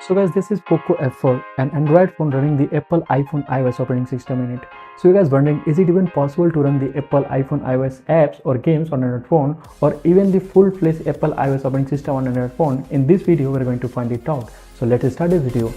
So guys, this is Poco F4, an Android phone running the Apple iPhone iOS operating system in it. So you guys wondering, is it even possible to run the Apple iPhone iOS apps or games on Android phone, or even the full-fledged Apple iOS operating system on Android phone? In this video, we're going to find it out. So let's start this video.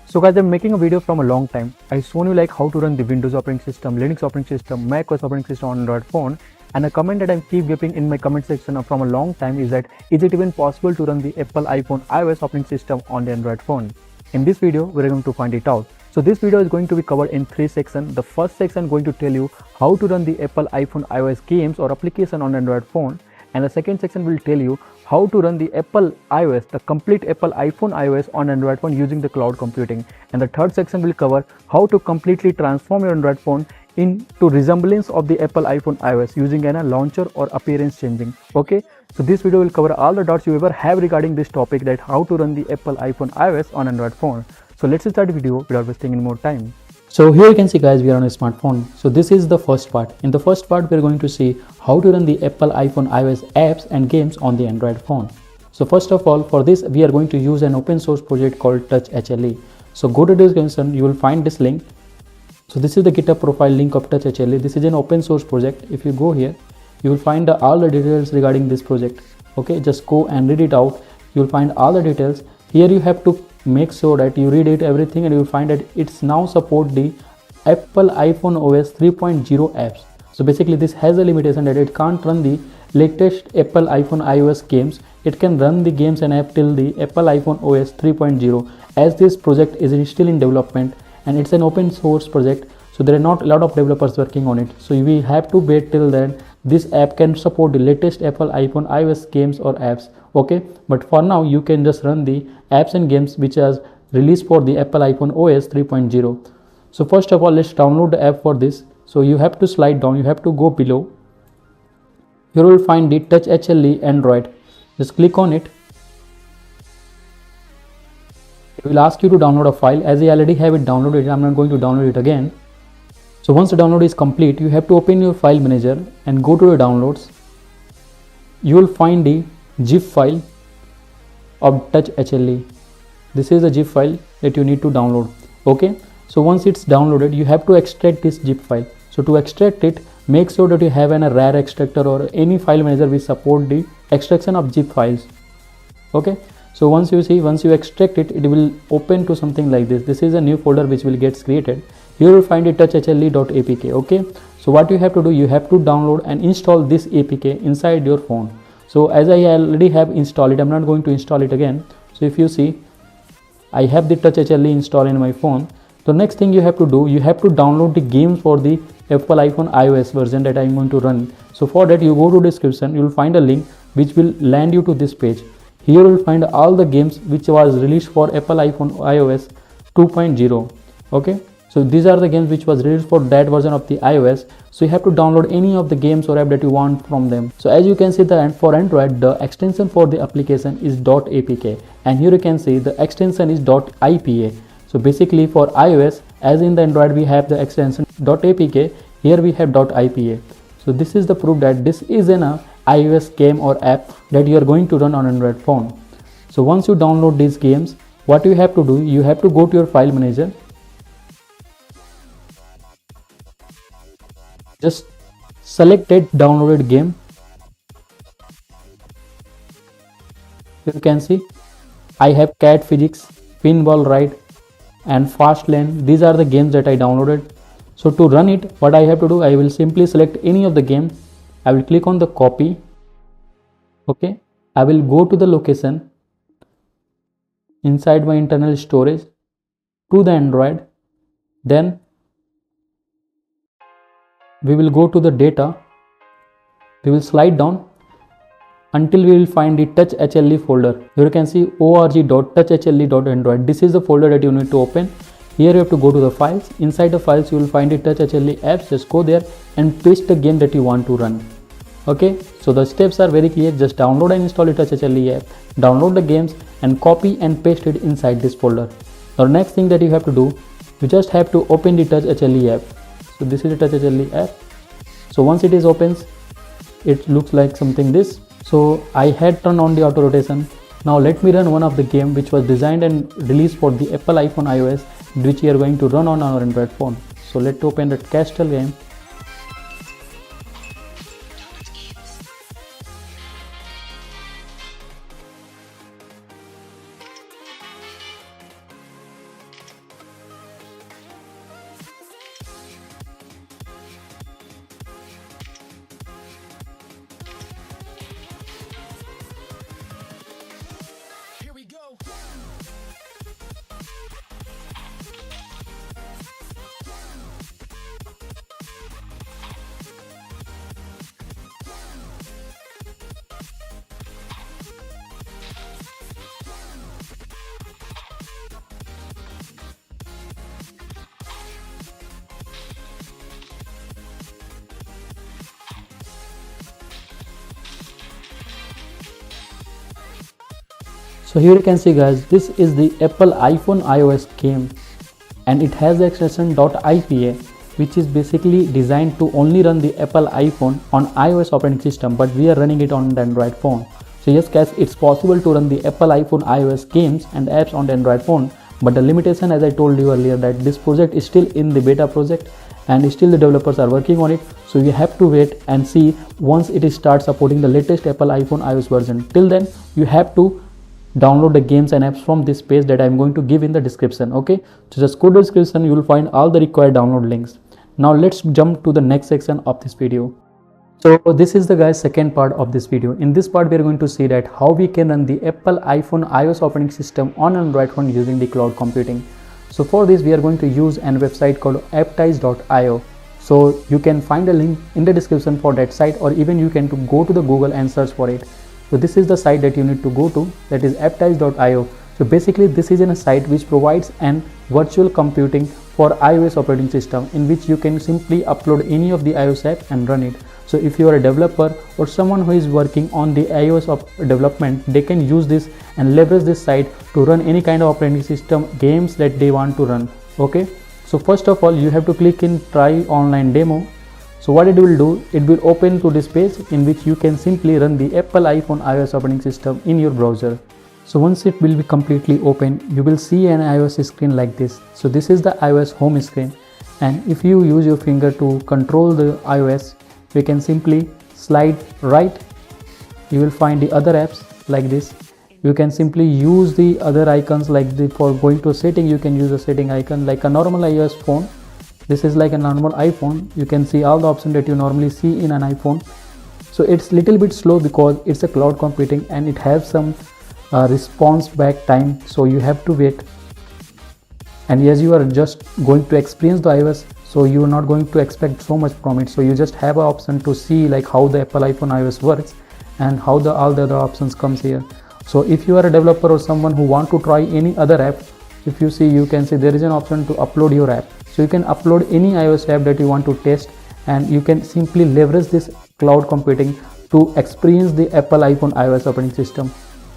So guys, I'm making a video from a long time. I've shown you like how to run the Windows operating system, Linux operating system, Mac OS operating system on Android phone. And a comment that I keep getting in my comment section from a long time is that, is it even possible to run the Apple iPhone iOS operating system on the Android phone? In this video, we're going to find it out. So this video is going to be covered in 3 sections. The first section is going to tell you how to run the Apple iPhone iOS games or application on Android phone. And the second section will tell you how to run the Apple iOS, the complete Apple iPhone iOS on Android phone using the cloud computing. And the third section will cover how to completely transform your Android phone into resemblance of the Apple iPhone iOS using a launcher or appearance changing. Okay, so this video will cover all the doubts you ever have regarding this topic, that how to run the Apple iPhone iOS on Android phone. So let's start the video without wasting any more time. So here you can see guys, we are on a smartphone. So this is the first part. In the first part, we're going to see how to run the Apple iPhone iOS apps and games on the Android phone. So first of all, for this, we are going to use an open source project called TouchHLE. So go to description, you will find this link. So this is the GitHub profile link of TouchHLE. This is an open source project. If you go here, you will find all the details regarding this project. Okay, just go and read it out. You will find all the details. Here you have to make sure that you read it everything, and you will find that it's now support the Apple iPhone OS 3.0 apps. So basically this has a limitation that it can't run the latest Apple iPhone iOS games. It can run the games and app till the Apple iPhone OS 3.0, as this project is still in development and it's an open source project, so there are not a lot of developers working on it. So we have to wait till then this app can support the latest Apple iPhone iOS games or apps. Okay, but for now you can just run the apps and games which are released for the Apple iPhone OS 3.0. So first of all, let's download the app for this. So you have to slide down, you have to go below. Here you will find the TouchHLE Android. Just click on it. It will ask you to download a file. As I already have it downloaded, I'm not going to download it again. So once the download is complete, you have to open your file manager and go to your downloads. You will find the zip file of TouchHLE. This is a zip file that you need to download. Okay, so once it's downloaded, you have to extract this zip file. So to extract it, make sure that you have a RAR extractor or any file manager which support the extraction of zip files. Okay, so once you extract it, it will open to something like this. This is a new folder which will get created. Here you will find it touchhle.apk. Okay, so what you have to do, you have to download and install this apk inside your phone. So as I already have installed it, I'm not going to install it again. So if you see, I have the TouchHLE installed in my phone. The next thing you have to do, you have to download the games for the Apple iPhone iOS version that I'm going to run. So for that, you go to description, you will find a link which will land you to this page. Here you will find all the games which was released for Apple iPhone iOS 2.0. Okay, so these are the games which was released for that version of the iOS. So you have to download any of the games or app that you want from them. So as you can see, that for Android, the extension for the application is .apk, and here you can see the extension is .ipa. So basically for iOS, as in the Android we have the extension .apk, here we have .ipa. So this is the proof that this is an iOS game or app that you are going to run on Android phone. So once you download these games, what you have to do, you have to go to your file manager. Just select that downloaded game. You can see I have Cat Physics, Pinball Ride and Fast Lane. These are the games that I downloaded. So to run it, what I have to do, I will simply select any of the game. I will click on the copy. Okay, I will go to the location inside my internal storage to the Android. Then we will go to the data. We will slide down until we will find the TouchHLE folder. Here you can see org.touchhle.android. This is the folder that you need to open. Here you have to go to the files. Inside the files you will find the TouchHLE apps. Just go there and paste the game that you want to run. Okay, so the steps are very clear. Just download and install the TouchHLE app, download the games and copy and paste it inside this folder. The next thing that you have to do, You just have to open the Touch HLE app. So this is the Touch HLE app. So once it is opens, it looks like something this. So I had turned on the auto rotation. Now let me run one of the game which was designed and released for the Apple iPhone iOS, which we are going to run on our Android phone. So let's open the Castle game. So here you can see guys, this is the Apple iPhone iOS game and it has the extension .ipa, which is basically designed to only run the Apple iPhone on iOS operating system, but we are running it on the Android phone. So yes guys, it's possible to run the Apple iPhone iOS games and apps on the Android phone, but the limitation, as I told you earlier, that this project is still in the beta project and still the developers are working on it. So you have to wait and see once it starts supporting the latest Apple iPhone iOS version. Till then, you have to download the games and apps from this page that I'm going to give in the description. Okay, so just go to the description, you will find all the required download links. Now let's jump to the next section of this video. So this is the guys second part of this video. In this part we are going to see that how we can run the Apple iPhone iOS operating system on Android phone using the cloud computing. So for this we are going to use a website called apptize.io. So you can find a link in the description for that site, or even you can go to the Google and search for it. So this is the site that you need to go to, that is apptize.io. So basically this is a site which provides an virtual computing for iOS operating system, in which you can simply upload any of the iOS app and run it. So if you are a developer or someone who is working on the iOS development, they can use this and leverage this site to run any kind of operating system games that they want to run. Okay, so first of all you have to click in try online demo. So what it will do, it will open to this page in which you can simply run the Apple iPhone iOS operating system in your browser. So once it will be completely open, you will see an iOS screen like this. So this is the iOS home screen, and if you use your finger to control the iOS, you can simply slide right. You will find the other apps like this. You can simply use the other icons, like for going to setting, you can use a setting icon like a normal iOS phone. This is like a normal iPhone. You can see all the options that you normally see in an iPhone. So it's little bit slow because it's a cloud computing and it has some response back time, so you have to wait. And as you are just going to experience the iOS, so you are not going to expect so much from it. So you just have an option to see like how the Apple iPhone iOS works and how all the other options comes here. So if you are a developer or someone who want to try any other app, if you see, you can see there is an option to upload your app. So you can upload any iOS app that you want to test, and you can simply leverage this cloud computing to experience the Apple iPhone iOS operating system.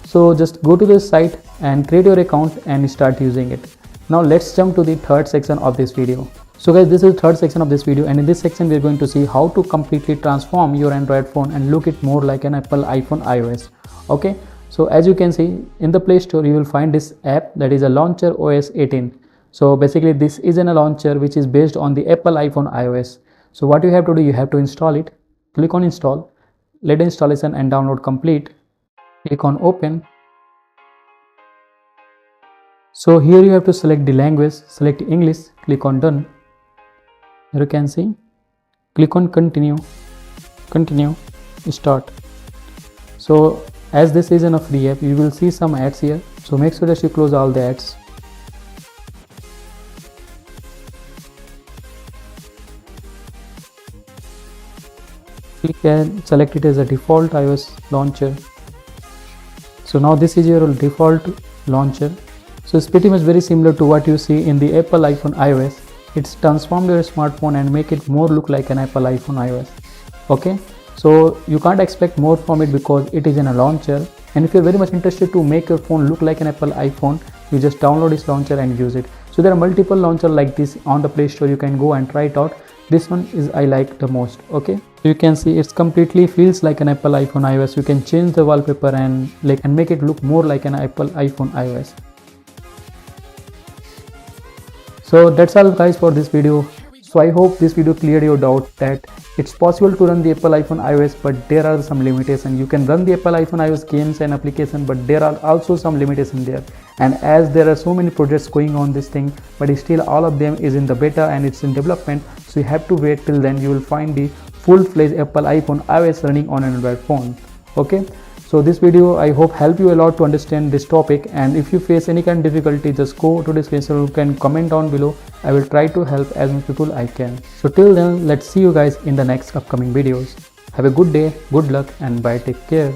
So just go to this site and create your account and start using it. Now let's jump to the third section of this video. So guys, this is the third section of this video, and in this section we are going to see how to completely transform your Android phone and look it more like an Apple iPhone iOS. Okay, so as you can see, in the Play Store you will find this app, that is a launcher OS 18. So basically this is a launcher which is based on the Apple iPhone iOS. So what you have to do, you have to install it. Click on install, let the installation and download complete. Click on open. So here you have to select the language, select English, click on done. Here you can see, click on continue, start. So as this is a free app, you will see some ads here, so make sure that you close all the ads. Click and select it as a default iOS launcher. So now this is your default launcher. So it's pretty much very similar to what you see in the Apple iPhone iOS. It's transformed your smartphone and make it more look like an Apple iPhone iOS. Okay, so you can't expect more from it because it is in a launcher. And if you're very much interested to make your phone look like an Apple iPhone, you just download this launcher and use it. So there are multiple launcher like this on the Play Store. You can go and try it out. This one is I like the most. Okay, so you can see it's completely feels like an Apple iPhone iOS. You can change the wallpaper and make it look more like an Apple iPhone iOS. So that's all guys for this video. So I hope this video cleared your doubt that it's possible to run the Apple iPhone iOS, but there are some limitations. You can run the Apple iPhone iOS games and application, but there are also some limitations there. And as there are so many projects going on this thing, but still all of them is in the beta and it's in development. So you have to wait till then. You will find the full-fledged Apple iPhone iOS running on an Android phone. Okay. So this video I hope help you a lot to understand this topic, and if you face any kind of difficulty, just go to description, you can comment down below. I will try to help as much people I can. So till then, let's see you guys in the next upcoming videos. Have a good day, good luck, and bye, take care.